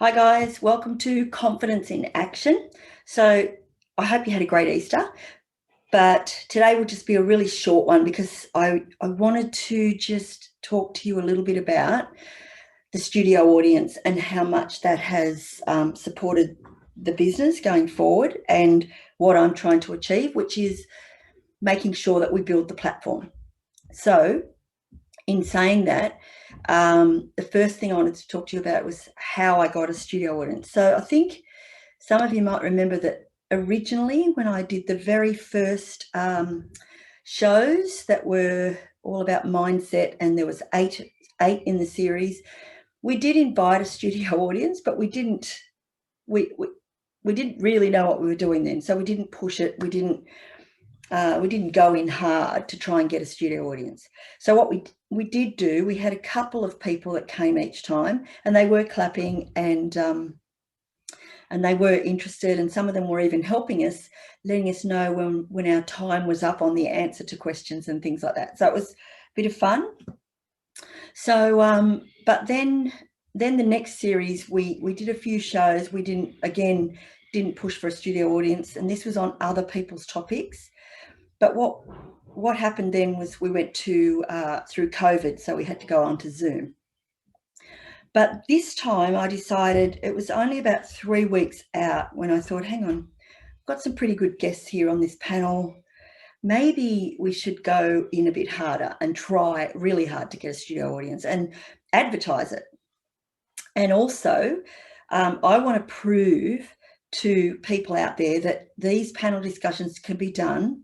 Hi guys, welcome to Confidence in Action. So I hope you had a great Easter, but today will just be a really short one because I wanted to just talk to you a little bit about the studio audience and how much that has supported the business going forward and what I'm trying to achieve, which is making sure that we build the platform. So in saying that, the first thing I wanted to talk to you about was how I got a studio audience. So I think some of you might remember that originally when I did the very first shows that were all about mindset, and there was eight in the series, we did invite a studio audience, but we didn't really know what we were doing then. So we didn't push it. We didn't go in hard to try and get a studio audience. So what we did do, we had a couple of people that came each time, and they were clapping and they were interested, and some of them were even helping us, letting us know when our time was up on the answer to questions and things like that. So it was a bit of fun. So, but then the next series, we did a few shows. We didn't push for a studio audience, and this was on other people's topics. But what happened then was we went to through COVID, so we had to go on to Zoom. But this time I decided, it was only about 3 weeks out when I thought, hang on, I've got some pretty good guests here on this panel. Maybe we should go in a bit harder and try really hard to get a studio audience and advertise it. And also, I want to prove to people out there that these panel discussions can be done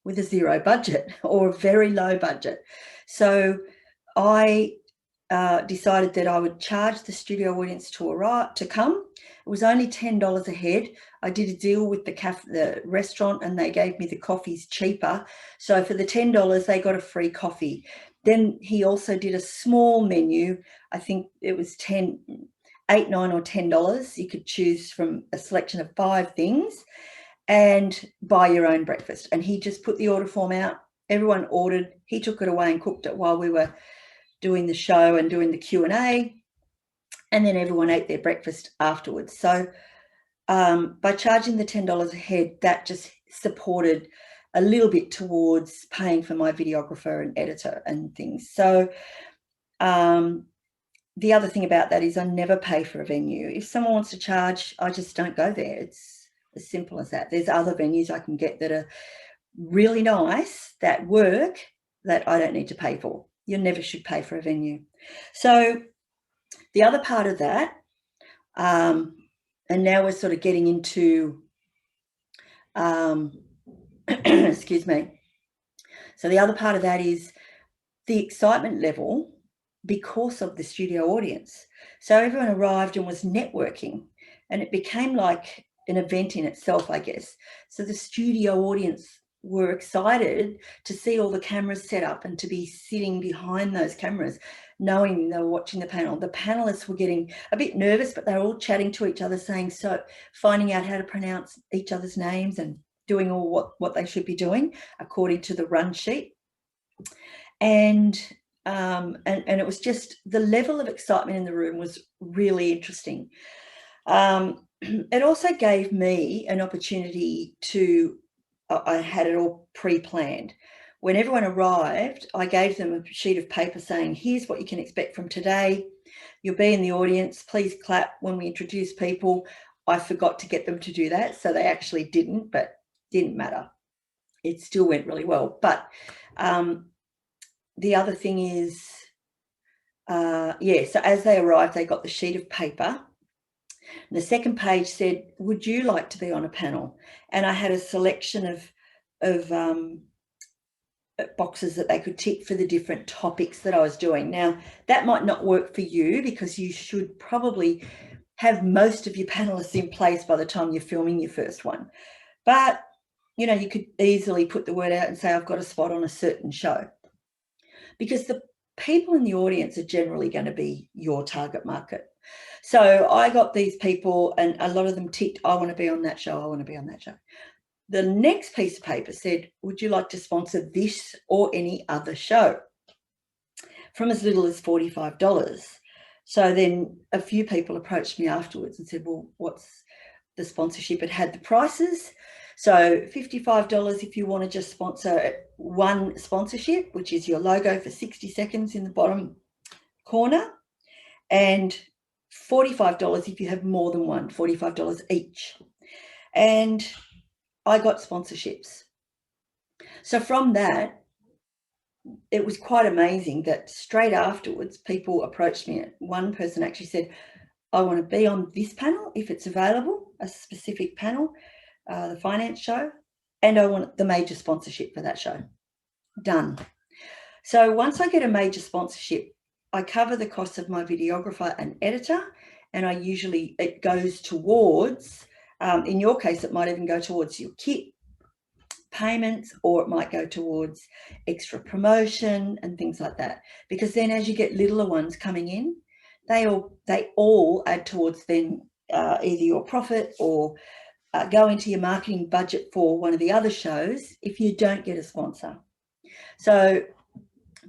with a zero budget or a very low budget. So I decided that I would charge the studio audience to come. It was only $10 a head. I did a deal with the restaurant, and they gave me the coffees cheaper. So for the $10, they got a free coffee. Then he also did a small menu. I think it was $8, $9 or $10. You could choose from a selection of 5 things and buy your own breakfast. And he just put the order form out. Everyone ordered. He took it away and cooked it while we were doing the show and doing the Q&A, and then everyone ate their breakfast afterwards. So by charging the $10 a head, that just supported a little bit towards paying for my videographer and editor and things. So the other thing about that is I never pay for a venue. If someone wants to charge, I just don't go there. It's as simple as that. There's other venues I can get that are really nice, that work, that I don't need to pay for. You never should pay for a venue. So the other part of that, and now we're sort of getting into, excuse me. So the other part of that is the excitement level because of the studio audience. So everyone arrived and was networking, and it became like an event in itself, I guess. So the studio audience were excited to see all the cameras set up and to be sitting behind those cameras, knowing they were watching the panel. The panelists were getting a bit nervous, but they were all chatting to each other, finding out how to pronounce each other's names and doing all what they should be doing according to the run sheet. And it was just, the level of excitement in the room was really interesting. It also gave me an opportunity to, I had it all pre-planned. When everyone arrived, I gave them a sheet of paper saying, here's what you can expect from today. You'll be in the audience. Please clap when we introduce people. I forgot to get them to do that, so they actually didn't, but didn't matter. It still went really well. But the other thing is, so as they arrived, they got the sheet of paper. The second page said, would you like to be on a panel? And I had a selection of boxes that they could tick for the different topics that I was doing. Now, that might not work for you because you should probably have most of your panelists in place by the time you're filming your first one. But, you know, you could easily put the word out and say, I've got a spot on a certain show. Because the people in the audience are generally going to be your target market. So I got these people, and a lot of them ticked, I want to be on that show, I want to be on that show. The next piece of paper said, would you like to sponsor this or any other show? From as little as $45. So then a few people approached me afterwards and said, well, what's the sponsorship? It had the prices. So $55 if you want to just sponsor one sponsorship, which is your logo for 60 seconds in the bottom corner, and $45 if you have more than one, $45 each. And I got sponsorships. So from that, it was quite amazing that straight afterwards, people approached me. One person actually said, I want to be on this panel if it's available, a specific panel, the finance show, and I want the major sponsorship for that show. Done. So once I get a major sponsorship, I cover the cost of my videographer and editor, and it goes towards, in your case, it might even go towards your kit payments, or it might go towards extra promotion and things like that. Because then as you get littler ones coming in, they all add towards then either your profit or go into your marketing budget for one of the other shows if you don't get a sponsor. So,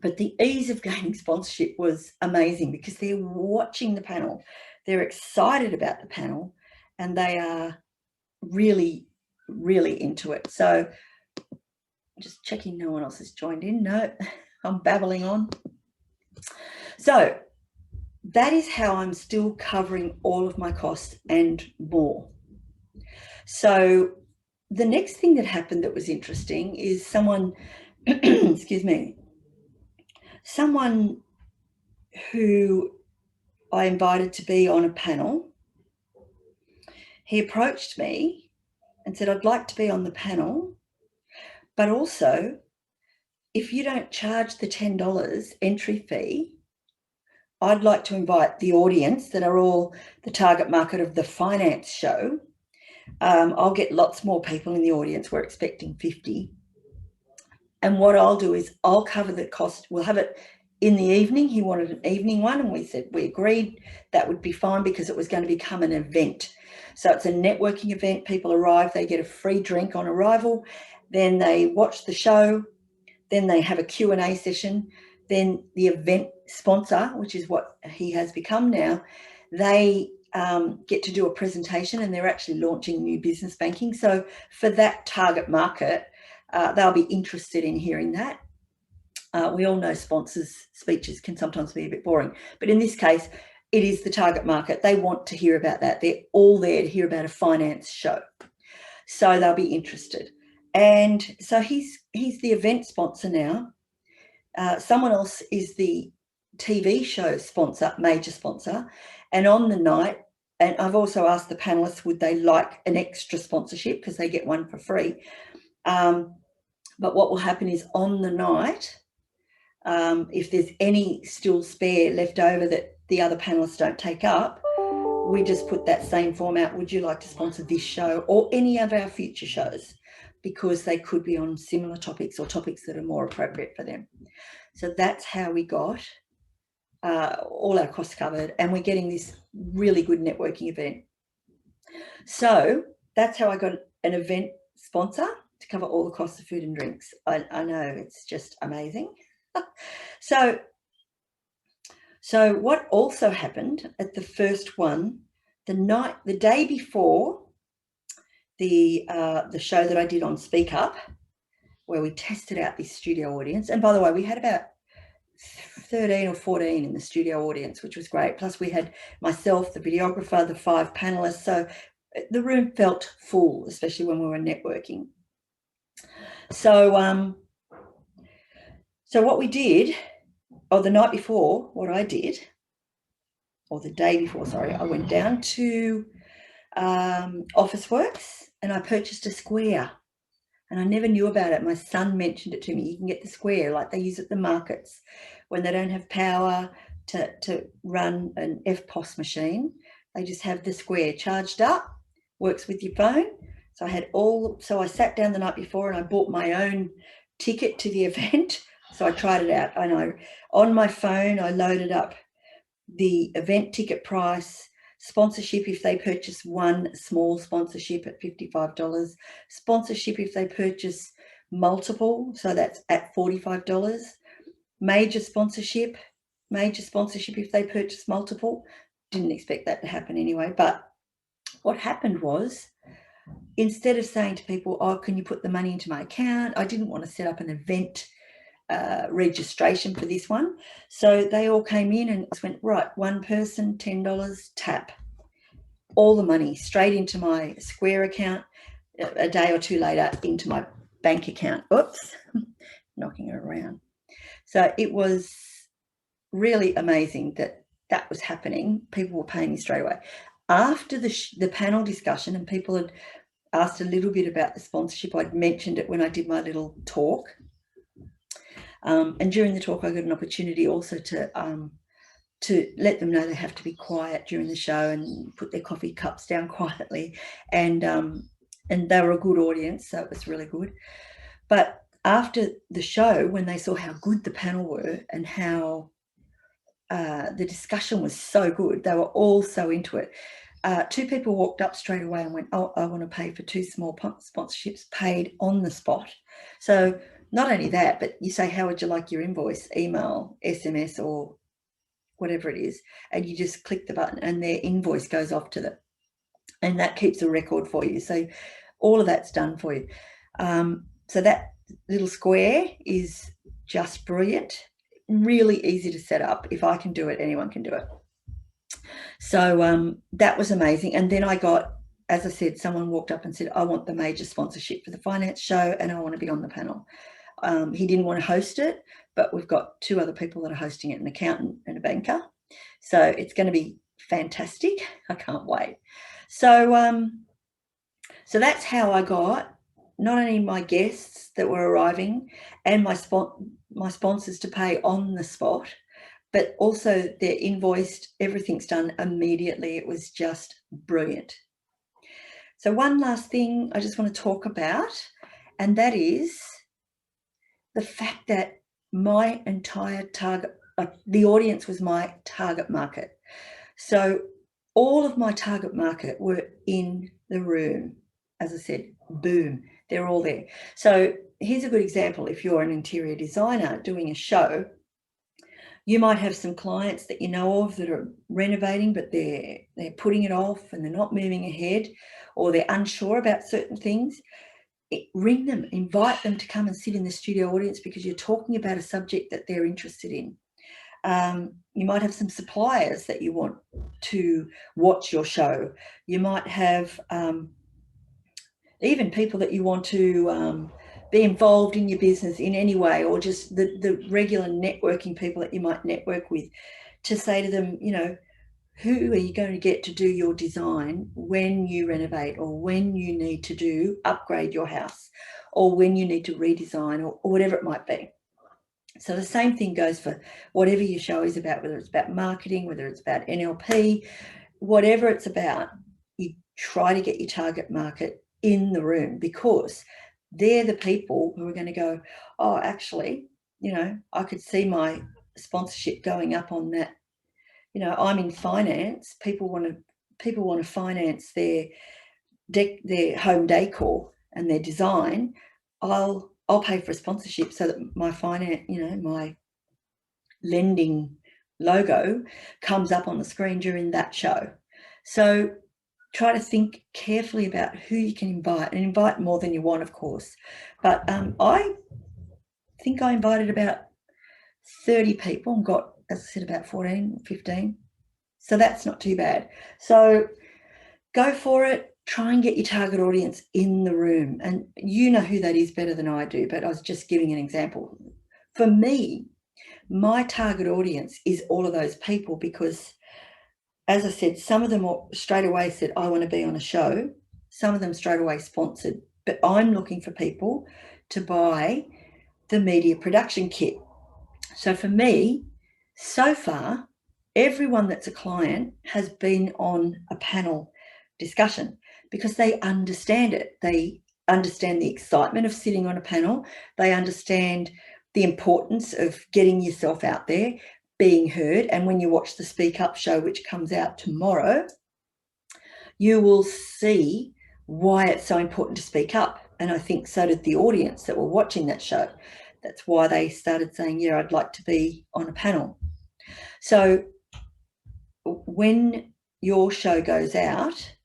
but the ease of gaining sponsorship was amazing because they're watching the panel, they're excited about the panel, and they are really, really into it. So just checking no one else has joined in. No, I'm babbling on. So that is how I'm still covering all of my costs and more. So the next thing that happened that was interesting is someone, excuse me, someone who I invited to be on a panel, he approached me and said, I'd like to be on the panel, but also if you don't charge the $10 entry fee, I'd like to invite the audience that are all the target market of the finance show. I'll get lots more people in the audience. We're expecting 50. And what I'll do is I'll cover the cost. We'll have it in the evening. He wanted an evening one, and we agreed that would be fine because it was going to become an event. So it's a networking event. People arrive, they get a free drink on arrival, then they watch the show, then they have a Q&A session, then the event sponsor, which is what he has become now, they get to do a presentation, and they're actually launching new business banking. So for that target market, they'll be interested in hearing that. We all know sponsors' speeches can sometimes be a bit boring, but in this case, it is the target market. They want to hear about that. They're all there to hear about a finance show. So they'll be interested. And so he's the event sponsor now. Someone else is the TV show sponsor, major sponsor. And on the night, and I've also asked the panelists, would they like an extra sponsorship because they get one for free. But what will happen is on the night, if there's any still spare left over that the other panelists don't take up, we just put that same form out. Would you like to sponsor this show or any of our future shows? Because they could be on similar topics or topics that are more appropriate for them. So that's how we got all our costs covered, and we're getting this really good networking event. So that's how I got an event sponsor to cover all the costs of food and drinks. I know, it's just amazing. So what also happened at the first one, the day before the show that I did on Speak Up, where we tested out this studio audience, and by the way, we had about 13 or 14 in the studio audience, which was great. Plus we had myself, the videographer, the 5 panelists. So the room felt full, especially when we were networking. So so what we did, or the night before, what I did, or the day before, sorry, I went down to Officeworks and I purchased a square. And I never knew about it. My son mentioned it to me. You can get the square like they use at the markets when they don't have power to run an FPOS machine. They just have the square charged up, works with your phone. So I sat down the night before and I bought my own ticket to the event. So I tried it out. And on my phone, I loaded up the event ticket price, sponsorship if they purchase one small sponsorship at $55, sponsorship if they purchase multiple, so that's at $45, major sponsorship, major sponsorship if they purchase multiple. Didn't expect that to happen anyway. But what happened was, instead of saying to people, oh, can you put the money into my account? I didn't want to set up an event registration for this one. So they all came in and just went, right, one person, $10, tap. All the money straight into my Square account. A day or two later, into my bank account. Oops, knocking it around. So it was really amazing that was happening. People were paying me straight away. After the panel discussion, and people had asked a little bit about the sponsorship, I'd mentioned it when I did my little talk. And during the talk, I got an opportunity also to let them know they have to be quiet during the show and put their coffee cups down quietly. And they were a good audience, so it was really good. But after the show, when they saw how good the panel were and how the discussion was so good, they were all so into it. Two people walked up straight away and went, oh, I want to pay for 2 small sponsorships, paid on the spot. So not only that, but you say, how would you like your invoice? Email, SMS, or whatever it is, and you just click the button and their invoice goes off to them, and that keeps a record for you. So all of that's done for you. So that little square is just brilliant, really easy to set up. If I can do it, anyone can do it. So that was amazing. And then I got, as I said, someone walked up and said, I want the major sponsorship for the finance show and I want to be on the panel. He didn't want to host it, but we've got 2 other people that are hosting it, an accountant and a banker. So it's going to be fantastic. I can't wait. So so that's how I got not only my guests that were arriving and my sponsors to pay on the spot, but also they're invoiced. Everything's done immediately. It was just brilliant. So one last thing I just want to talk about, and that is the fact that my entire target, the audience was my target market. So all of my target market were in the room. As I said, boom, they're all there. So here's a good example. If you're an interior designer doing a show, you might have some clients that you know of that are renovating, but they're putting it off and they're not moving ahead, or they're unsure about certain things. Ring them, invite them to come and sit in the studio audience because you're talking about a subject that they're interested in. You might have some suppliers that you want to watch your show. You might have even people that you want to be involved in your business in any way, or just the regular networking people that you might network with, to say to them, you know, who are you going to get to do your design when you renovate, or when you need to upgrade your house, or when you need to redesign, or whatever it might be. So the same thing goes for whatever your show is about, whether it's about marketing, whether it's about NLP, whatever it's about, you try to get your target market in the room, because they're the people who are going to go, oh, actually, you know, I could see my sponsorship going up on that. You know, I'm in finance. People want to finance their home decor and their design. I'll pay for a sponsorship so that my finance, you know, my lending logo comes up on the screen during that show. So try to think carefully about who you can invite, and invite more than you want, of course. But I think I invited about 30 people and got, as I said, about 14, 15. So that's not too bad. So go for it. Try and get your target audience in the room. And you know who that is better than I do, but I was just giving an example. For me, my target audience is all of those people, because, as I said, some of them straight away said, I want to be on a show. Some of them straight away sponsored. But I'm looking for people to buy the media production kit. So for me, so far, everyone that's a client has been on a panel discussion, because they understand it. They understand the excitement of sitting on a panel. They understand the importance of getting yourself out there, being heard. And when you watch the Speak Up show, which comes out tomorrow, you will see why it's so important to speak up. And I think so did the audience that were watching that show. That's why they started saying, yeah, I'd like to be on a panel. So when your show goes out,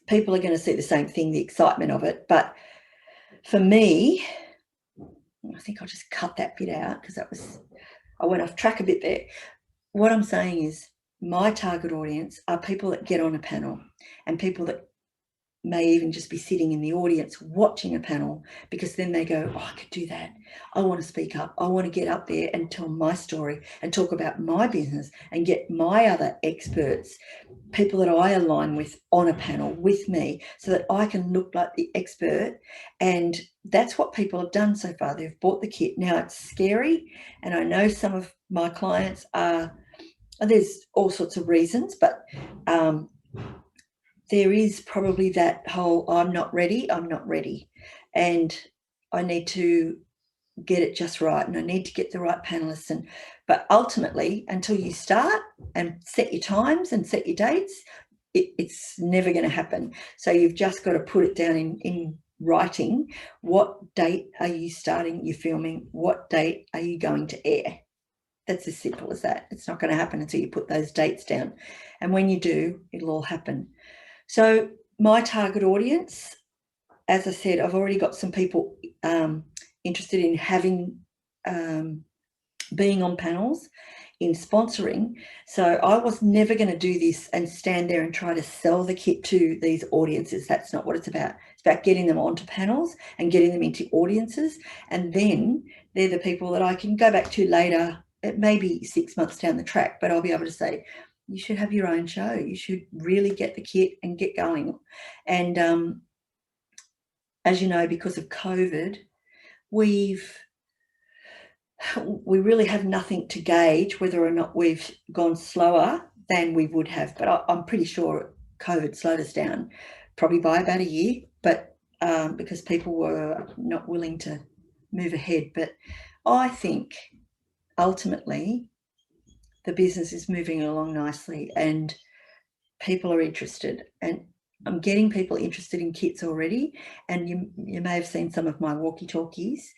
people are going to see the same thing, the excitement of it. But for me, I think I'll just cut that bit out because I went off track a bit there. What I'm saying is my target audience are people that get on a panel and people that may even just be sitting in the audience watching a panel, because then they go, oh, I could do that. I want to speak up. I want to get up there and tell my story and talk about my business and get my other experts, people that I align with, on a panel with me so that I can look like the expert. And that's what people have done so far. They've bought the kit. Now it's scary. And I know some of my clients are, there's all sorts of reasons, but there is probably that whole, I'm not ready. And I need to get it just right. And I need to get the right panelists. But ultimately, until you start and set your times and set your dates, it's never going to happen. So you've just got to put it down in writing. What date are you starting your filming? What date are you going to air? That's as simple as that. It's not going to happen until you put those dates down. And when you do, it'll all happen. So my target audience, as I said, I've already got some people interested in having being on panels, in sponsoring. So I was never going to do this and stand there and try to sell the kit to these audiences. That's not what it's about. It's about getting them onto panels and getting them into audiences. And then they're the people that I can go back to later. It may be 6 months down the track, but I'll be able to say, you should have your own show. You should really get the kit and get going. And as you know, because of COVID, we really have nothing to gauge whether or not we've gone slower than we would have. But I'm pretty sure COVID slowed us down probably by about a year, but because people were not willing to move ahead. But I think ultimately the business is moving along nicely and people are interested, and I'm getting people interested in kits already. And you may have seen some of my walkie-talkies.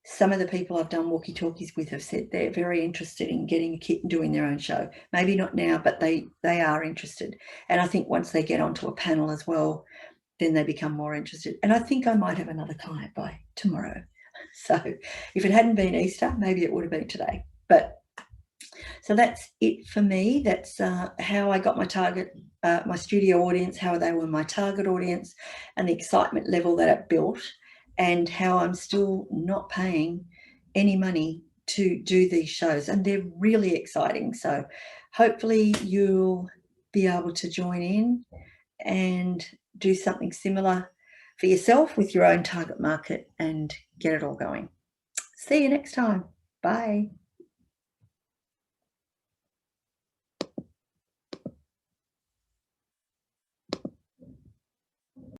Some of the people I've done walkie-talkies with have said they're very interested in getting a kit and doing their own show. Maybe not now, but they are interested. And I think once they get onto a panel as well, then they become more interested. And I think I might have another client by tomorrow. So if it hadn't been Easter, maybe it would have been today. But so that's it for me. That's how I got my target, my studio audience, how they were my target audience, and the excitement level that it built, and how I'm still not paying any money to do these shows. And they're really exciting. So hopefully you'll be able to join in and do something similar for yourself with your own target market and get it all going. See you next time. Bye.